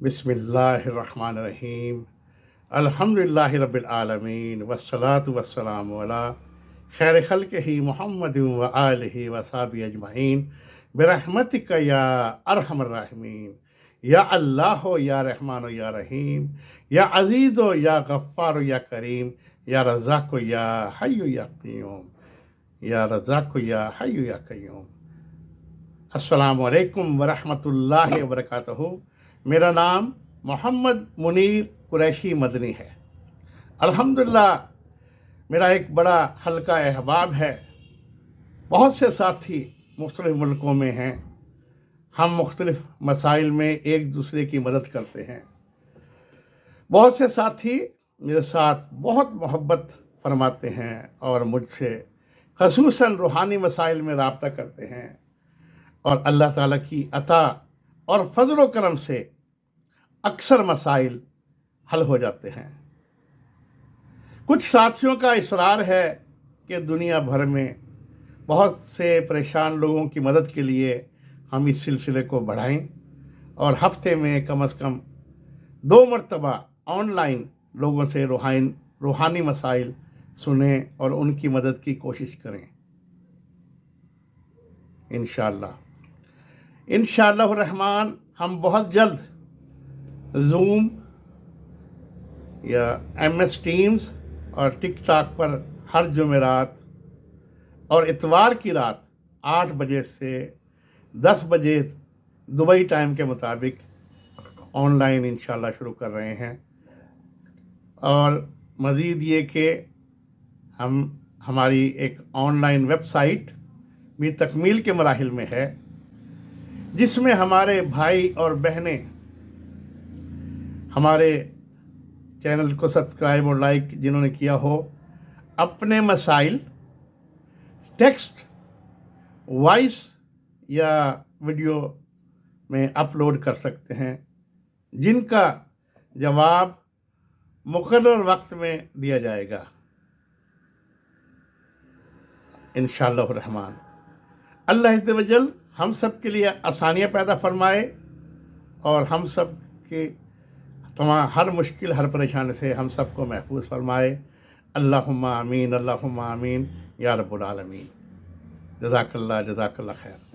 بسم اللہ الرحمن الرحیم الحمدللہ رب العالمین والصلاة والسلام علی خیر خلقہ محمد وآلہ وصحبہ اجمعین برحمتک یا ارحم الراحمین یا اللہ یا رحمان یا رحیم یا عزیز یا غفار یا کریم یا رزاق یا حی یا قیوم یا رزاق یا حی یا قیوم۔ السلام علیکم ورحمۃ اللہ وبرکاتہ۔ میرا نام محمد منیر قریشی مدنی ہے۔ الحمدللہ میرا ایک بڑا حلقہ احباب ہے، بہت سے ساتھی مختلف ملکوں میں ہیں، ہم مختلف مسائل میں ایک دوسرے کی مدد کرتے ہیں۔ بہت سے ساتھی میرے ساتھ بہت محبت فرماتے ہیں اور مجھ سے خصوصاً روحانی مسائل میں رابطہ کرتے ہیں، اور اللہ تعالیٰ کی عطا اور فضل و کرم سے اکثر مسائل حل ہو جاتے ہیں۔ کچھ ساتھیوں کا اصرار ہے کہ دنیا بھر میں بہت سے پریشان لوگوں کی مدد کے لیے ہم اس سلسلے کو بڑھائیں اور ہفتے میں کم از کم 2 مرتبہ آن لائن لوگوں سے روحانی مسائل سنیں اور ان کی مدد کی کوشش کریں۔ انشاءاللہ الرحمن ہم بہت جلد زوم یا MS ٹیمز اور ٹک ٹاک پر ہر جمعرات اور اتوار کی رات 8 بجے سے 10 بجے دبئی ٹائم کے مطابق آن لائن انشاءاللہ شروع کر رہے ہیں، اور مزید یہ کہ ہماری ایک آن لائن ویب سائٹ بھی تکمیل کے مراحل میں ہے، جس میں ہمارے بھائی اور بہنیں ہمارے چینل کو سبسکرائب اور لائک جنہوں نے کیا ہو، اپنے مسائل ٹیکسٹ، وائس یا ویڈیو میں اپلوڈ کر سکتے ہیں، جن کا جواب مقرر وقت میں دیا جائے گا انشاءاللہ الرحمن۔ اللہ عز و جل ہم سب کے لیے آسانیاں پیدا فرمائے اور ہم سب کے تمام ہر مشکل، ہر پریشانی سے ہم سب کو محفوظ فرمائے۔ اللہم آمین، اللہم آمین یا رب العالمین۔ جزاک اللہ خیر۔